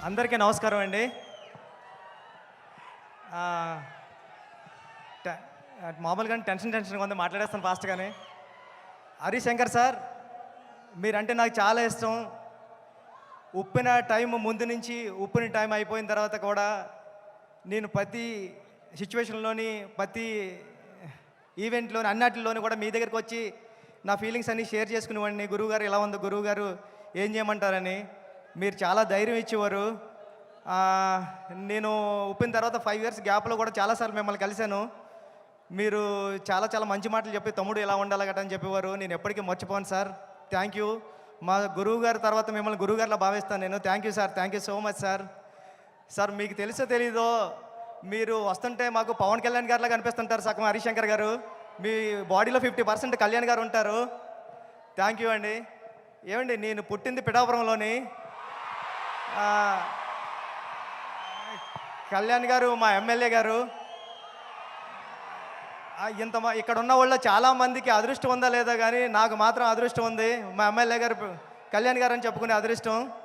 అందరికీ నమస్కారం అండి. ఆహ్, ట మామూలుగానే టెన్షన్‌గా ఉంది. మాట్లాడేస్తాను ఫాస్ట్‌గానే. హరిశంకర్ సార్, మీరంటే నాకు చాలా ఇష్టం. ఉప్పిన టైం ముందు నుంచి, ఉప్పిన టైం అయిపోయిన తర్వాత కూడా నేను ప్రతి సిట్యుయేషన్‌లోని, ప్రతి ఈవెంట్‌లోని, అన్నిటిలోని కూడా మీ దగ్గరికొచ్చి నా ఫీలింగ్స్ అన్నీ షేర్ చేసుకునేవాడిని. గురువుగారు ఇలా ఉంది, గురువుగారు ఏం చేయమంటారని. మీరు చాలా ధైర్యం ఇచ్చేవారు. ఆహ్, నేను ఉప్పిన తర్వాత 5 ఇయర్స్ గ్యాప్‌లో కూడా చాలా సార్లు మిమ్మల్ని కలిసాను. మీరు చాలా చాలా మంచి మాటలు చెప్పి, తమ్ముడు ఇలా ఉండాలి గట్టా అని చెప్పేవారు. నేను ఎప్పటికీ మర్చిపోను సార్. Thank you. మా గురువుగారి తర్వాత మిమ్మల్ని గురువుగారిలా భావిస్తాను నేను. Thank you sir. Thank you so much sir. Sir, మీకు తెలుసో తెలీదో, మీరు వస్తుంటే మాకు పవన్ కళ్యాణ్ గారిలాగా అనిపిస్తుంటారు సగం హరిశంకర్ గారు. మీ బాడీలో 50% కళ్యాణ్ గారు ఉంటారు. థ్యాంక్ యూ అండి. ఏమండి, నేను పుట్టింది పిఠాపురంలోని. ఆహ్, కళ్యాణ్ గారు మా ఎమ్మెల్యే గారు. ఇక్కడ ఉన్న వాళ్ళలో చాలా మందికి అదృష్టం ఉందా లేదా కానీ నాకు మాత్రం అదృష్టం ఉంది. మా ఎమ్మెల్యే గారు కళ్యాణ్ గారు అని చెప్పుకునే అదృష్టం.